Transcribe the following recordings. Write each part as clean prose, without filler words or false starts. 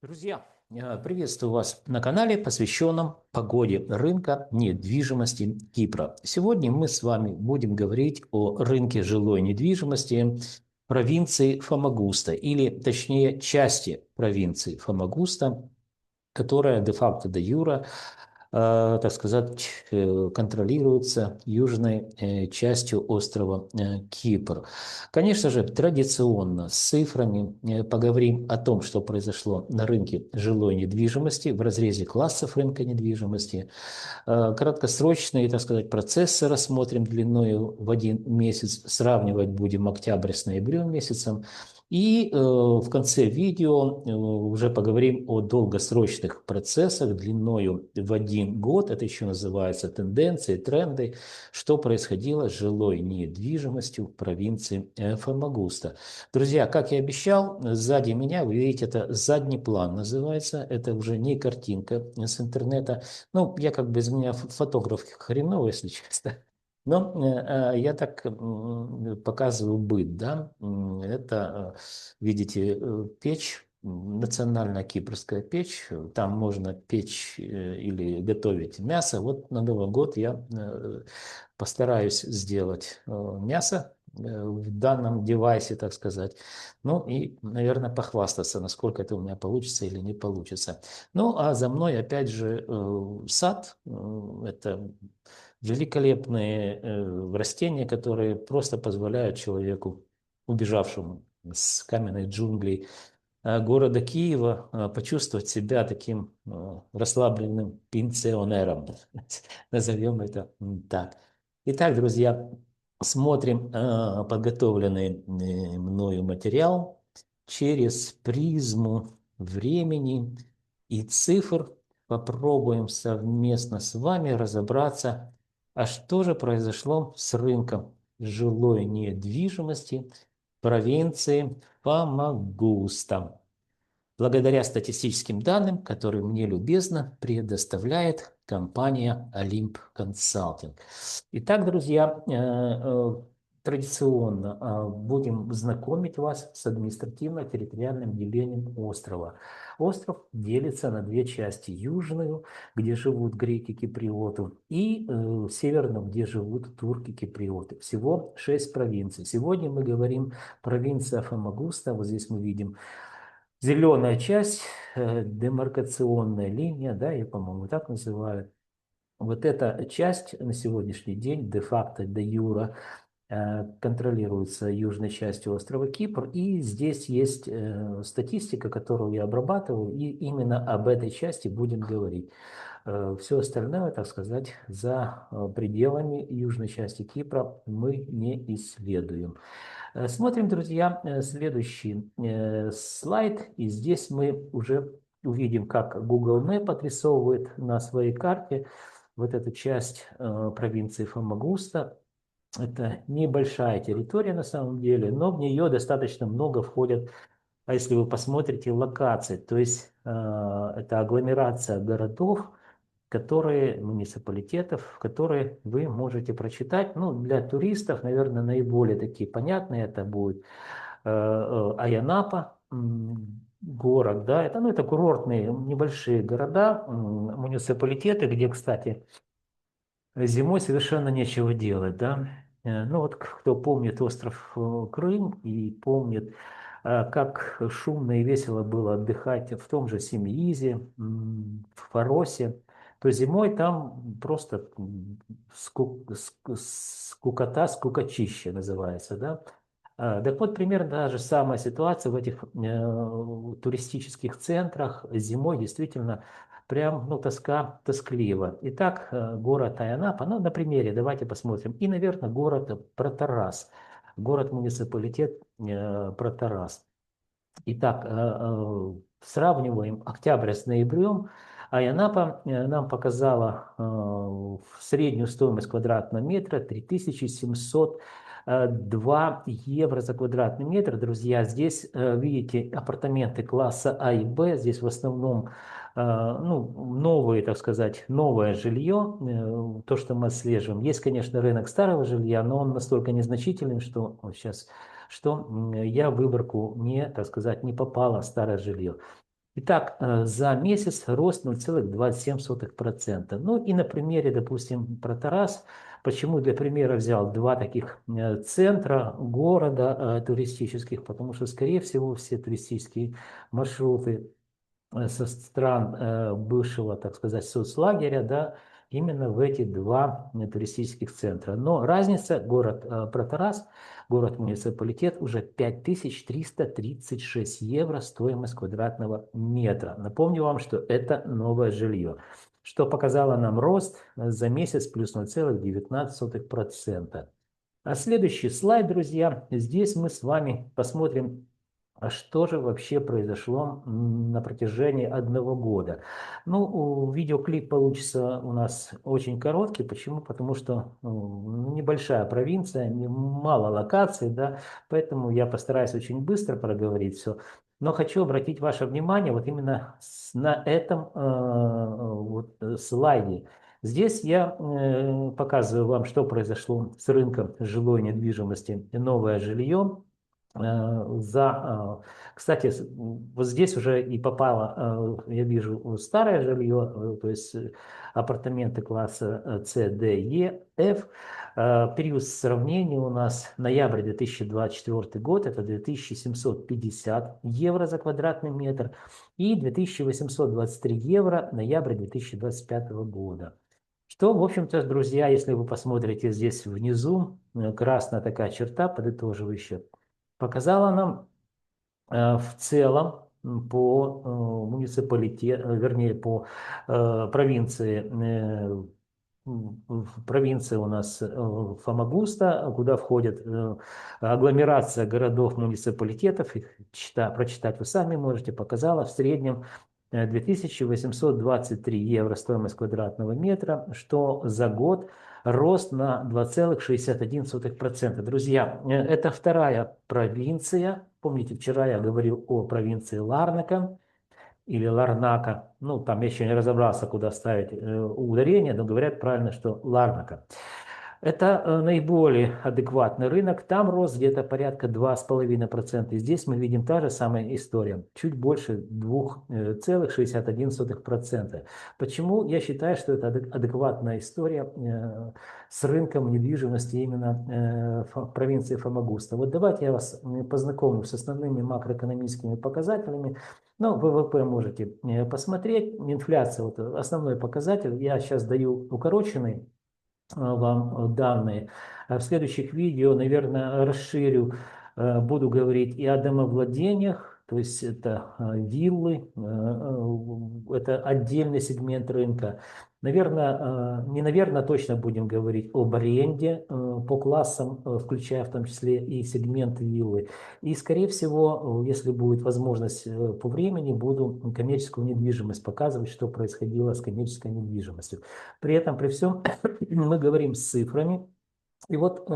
Друзья, приветствую вас на канале, посвященном погоде рынка недвижимости Кипра. Сегодня мы с вами будем говорить о рынке жилой недвижимости провинции Фомагуста, или точнее части провинции Фомагуста, которая де-факто де-юра, так сказать, контролируется южной частью острова Кипр. Конечно же, традиционно с цифрами поговорим о том, что произошло на рынке жилой недвижимости в разрезе классов рынка недвижимости. Краткосрочные, так сказать, процессы рассмотрим длиною в 1 месяц, сравнивать будем октябрь с ноябрем месяцем. И в конце видео уже поговорим о долгосрочных процессах длиною в 1 год. Это еще называется тенденции, тренды, что происходило с жилой недвижимостью в провинции Фомагуста. Друзья, как я обещал, сзади меня, вы видите, это задний план называется. Это уже не картинка с интернета. Ну, я как бы из меня фотограф хреновый, если честно. Но я так показываю быт, да. Это, видите, печь, национальная кипрская печь. Там можно печь или готовить мясо. Вот на Новый год я постараюсь сделать мясо в данном девайсе, так сказать. Ну и, наверное, похвастаться, насколько это у меня получится или не получится. Ну, а за мной, опять же, сад. Это великолепные растения, которые просто позволяют человеку, убежавшему с каменных джунглей города Киева, почувствовать себя таким расслабленным пенсионером. Назовем это так. Итак, друзья, смотрим подготовленный мною материал через призму времени и цифр. Попробуем совместно с вами разобраться, а что же произошло с рынком жилой недвижимости провинции Фомагуста, благодаря статистическим данным, которые мне любезно предоставляет компания Olymp Consulting. Итак, друзья, традиционно будем знакомить вас с административно-территориальным делением острова. Остров делится на 2 части: южную, где живут греки-киприоты, и северную, где живут турки-киприоты. Всего 6 провинций. Сегодня мы говорим провинция Фомагуста. Вот здесь мы видим зеленая часть, демаркационная линия, да, я, по-моему, так называю. Вот эта часть на сегодняшний день де-факто, де-юра контролируется южной частью острова Кипр. И здесь есть статистика, которую я обрабатываю, и именно об этой части будем говорить. Все остальное, так сказать, за пределами южной части Кипра мы не исследуем. Смотрим, друзья, следующий слайд. И здесь мы уже увидим, как Google Map отрисовывает на своей карте вот эту часть провинции Фомагуста. Это небольшая территория на самом деле, но в нее достаточно много входят, а если вы посмотрите, локаций, то есть это агломерация городов, которые, муниципалитетов, которые вы можете прочитать. Ну, для туристов, наверное, наиболее такие понятные это будет Айанапа, город, да, это, ну, это курортные небольшие города, муниципалитеты, где, кстати, зимой совершенно нечего делать, да. Ну вот кто помнит остров Крым и помнит, как шумно и весело было отдыхать в том же Семиизе, в Фаросе, то зимой там просто скукота, скукотища называется, да. Так вот, примерно та же самая ситуация в этих туристических центрах. Зимой действительно прям, ну, тоска, тоскливо. Итак, город Айанапа, ну, на примере давайте посмотрим. И, наверное, город Протарас, город-муниципалитет Протарас. Итак, сравниваем октябрь с ноябрем. Айанапа нам показала среднюю стоимость квадратного метра 3702 евро за квадратный метр. Друзья, здесь видите апартаменты класса А и Б. Здесь в основном ну, новые, так сказать, новое жилье, то, что мы отслеживаем. Есть, конечно, рынок старого жилья, но он настолько незначительный, что сейчас, что я в выборку не, так сказать, не попало старое жилье. Итак, за месяц рост 0,27%. Ну и на примере, допустим, про Тарас, почему для примера взял два таких центра города туристических, потому что, скорее всего, все туристические маршруты со стран бывшего, так сказать, соцлагеря, да, именно в эти два туристических центра. Но разница, город Протарас, город-муниципалитет, уже 5336 евро стоимость квадратного метра. Напомню вам, что это новое жилье, что показало нам рост за месяц плюс 0,19%. А следующий слайд, друзья, здесь мы с вами посмотрим, а что же вообще произошло на протяжении одного года. Ну, видеоклип получится у нас очень короткий. Почему? Потому что небольшая провинция, мало локаций, да, поэтому я постараюсь очень быстро проговорить все. Но хочу обратить ваше внимание вот именно на этом слайде. Здесь я показываю вам, что произошло с рынком жилой недвижимости «Новое жилье». Кстати, вот здесь уже и попало, я вижу, старое жилье, то есть апартаменты класса С, Д, Е, Ф. Период сравнения у нас ноябрь 2024 год, это 2750 евро за квадратный метр, и 2823 евро ноябрь 2025 года. Что, в общем-то, друзья, если вы посмотрите здесь внизу, красная такая черта, подытоживающая, показала нам в целом по муниципалитету, вернее, по провинции, в провинции у нас Фомагуста, куда входит агломерация городов, муниципалитетов, их прочитать вы сами можете, показала в среднем 2823 евро стоимость квадратного метра, что за год рост на 2,61%. Друзья, это вторая провинция. Помните, вчера я говорил о провинции Ларнака или Ларнака. Ну, там я еще не разобрался, куда ставить ударение, но говорят правильно, что Ларнака. Это наиболее адекватный рынок. Там рост где-то порядка 2,5%. И здесь мы видим та же самая история. Чуть больше 2,61%. Почему я считаю, что это адекватная история с рынком недвижимости именно в провинции Фомагуста? Вот давайте я вас познакомлю с основными макроэкономическими показателями. Ну, ВВП можете посмотреть. Инфляция, вот основной показатель. Я сейчас даю укороченный вам данные. В следующих видео, наверное, расширю, буду говорить и о домовладениях, то есть это виллы, это отдельный сегмент рынка. Наверное, не наверное, точно будем говорить об аренде по классам, включая в том числе и сегмент виллы. И, скорее всего, если будет возможность по времени, буду коммерческую недвижимость показывать, что происходило с коммерческой недвижимостью. При этом, при всем, мы говорим с цифрами. И вот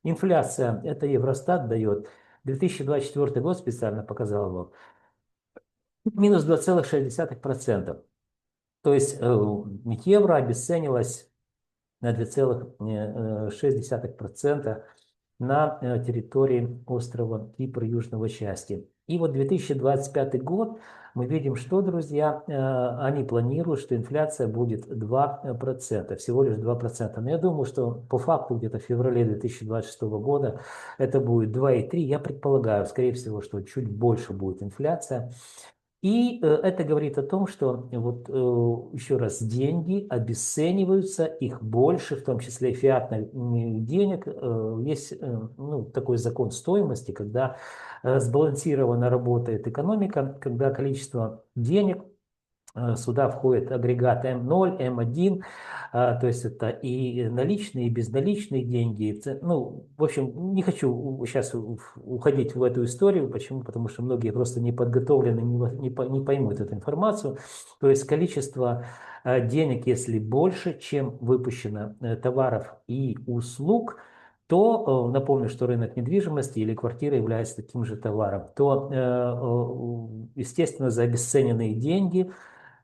инфляция, это Евростат дает, 2024 год специально показал вам, минус 2,6%. То есть евро обесценилось на 2,6% на территории острова Кипр южного части. И вот 2025 год мы видим, что, друзья, они планируют, что инфляция будет 2%, всего лишь 2%. Но я думаю, что по факту где-то в феврале 2026 года это будет 2,3%. Я предполагаю, скорее всего, что чуть больше будет инфляция. И это говорит о том, что вот еще раз деньги обесцениваются, их больше, в том числе и фиатных денег. Есть ну, такой закон стоимости, когда сбалансированно работает экономика, когда количество денег, сюда входит агрегат М0, М1, то есть это и наличные, и безналичные деньги. Ну, в общем, не хочу сейчас уходить в эту историю. Почему? Потому что многие просто не подготовлены, не поймут эту информацию. То есть количество денег, если больше, чем выпущено товаров и услуг, то, напомню, что рынок недвижимости или квартира является таким же товаром, то, естественно, за обесцененные деньги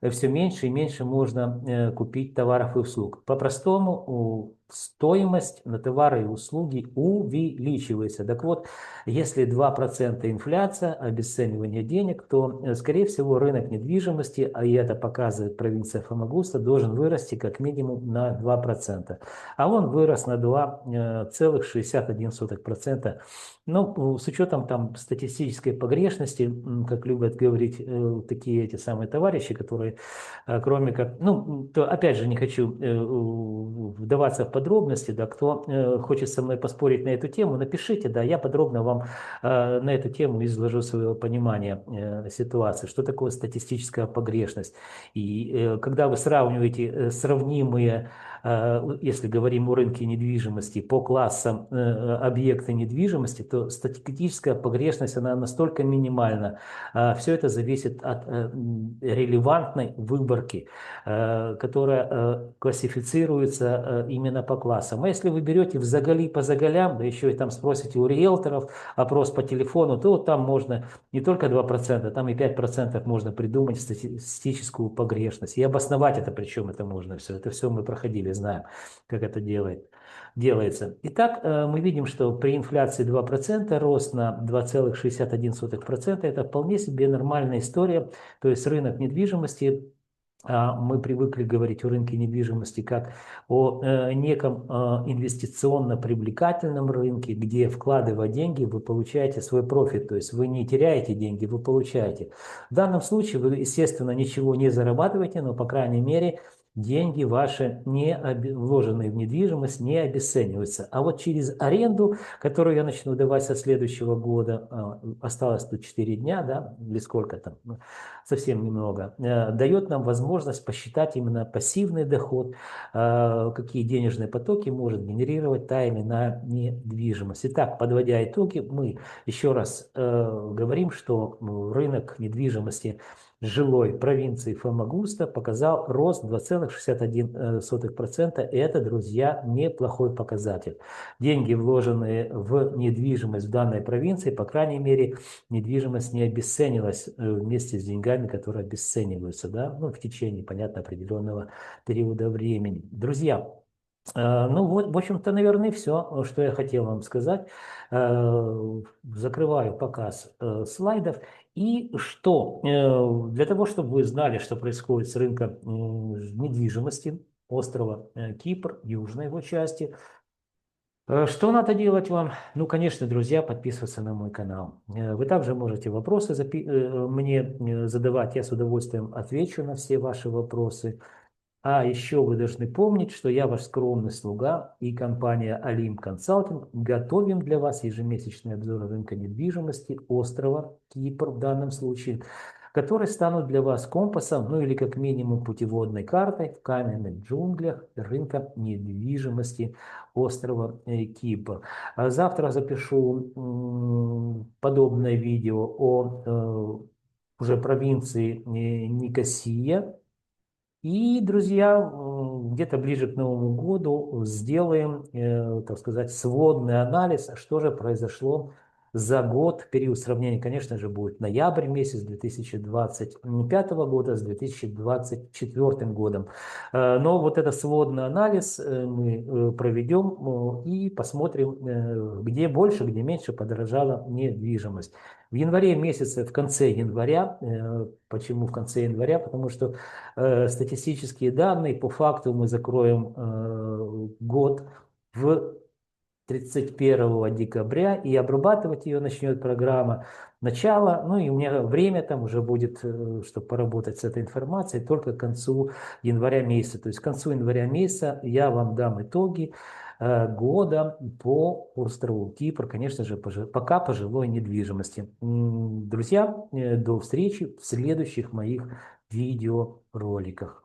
все меньше и меньше можно купить товаров и услуг. По-простому, стоимость на товары и услуги увеличивается. Так вот, если 2% инфляция, обесценивание денег, то, скорее всего, рынок недвижимости, а и это показывает провинция Фомагуста, должен вырасти как минимум на 2%. А он вырос на 2,61%. Но с учетом там статистической погрешности, как любят говорить такие эти самые товарищи, которые кроме как, ну, то опять же не хочу вдаваться в подробности, да, кто хочет со мной поспорить на эту тему, напишите, да, я подробно вам на эту тему изложу свое понимание ситуации, что такое статистическая погрешность. И когда вы сравниваете сравнимые, если говорим о рынке недвижимости, по классам объекта недвижимости, то статистическая погрешность, она настолько минимальна. Все это зависит от релевантной выборки, которая классифицируется именно по классам. А если вы берете в заголи по заголям, да еще и там спросите у риэлторов опрос по телефону, то вот там можно не только 2%, там и 5% можно придумать статистическую погрешность. И обосновать это, причем это можно все. Это все мы проходили, знаем, как это делается. Итак, мы видим, что при инфляции 2% рост на 2,61% это вполне себе нормальная история. То есть рынок недвижимости, мы привыкли говорить о рынке недвижимости как о неком инвестиционно привлекательном рынке, где, вкладывая деньги, вы получаете свой профит, то есть вы не теряете деньги, вы получаете. В данном случае вы, естественно, ничего не зарабатываете, но, по крайней мере, деньги ваши, вложенные в недвижимость, не обесцениваются. А вот через аренду, которую я начну давать со следующего года, осталось тут 4 дня, да, или сколько там, совсем немного, дает нам возможность посчитать именно пассивный доход, какие денежные потоки может генерировать та иная недвижимость. Итак, подводя итоги, мы еще раз говорим, что рынок недвижимости жилой провинции Фомагуста показал рост 2,61%. И это, друзья, неплохой показатель. Деньги, вложенные в недвижимость в данной провинции, по крайней мере, недвижимость не обесценилась вместе с деньгами, которые обесцениваются, да, ну, в течение, понятно, определенного периода времени. Друзья, ну вот, в общем-то, наверное, все, что я хотел вам сказать. Закрываю показ слайдов. И что? Для того, чтобы вы знали, что происходит с рынком недвижимости острова Кипр, южной его части, что надо делать вам? Ну, конечно, друзья, подписываться на мой канал. Вы также можете вопросы мне задавать, я с удовольствием отвечу на все ваши вопросы. А еще вы должны помнить, что я ваш скромный слуга и компания Alim Consulting готовим для вас ежемесячные обзоры рынка недвижимости острова Кипр в данном случае, которые станут для вас компасом, ну или как минимум путеводной картой в каменных джунглях рынка недвижимости острова Кипр. Завтра запишу подобное видео о уже провинции Никосия. И, друзья, где-то ближе к Новому году сделаем, так сказать, сводный анализ, что же произошло за год. Период сравнения, конечно же, будет ноябрь месяц 2025 года с 2024 годом. Но вот этот сводный анализ мы проведем и посмотрим, где больше, где меньше подорожала недвижимость. В январе месяце, в конце января, почему в конце января? Потому что статистические данные, по факту мы закроем год в 31 декабря, и обрабатывать ее начнет программа начала, ну и у меня время там уже будет, чтобы поработать с этой информацией, только к концу января месяца. То есть к концу января месяца я вам дам итоги года по острову Кипр, конечно же, пока по жилой недвижимости. Друзья, до встречи в следующих моих видеороликах.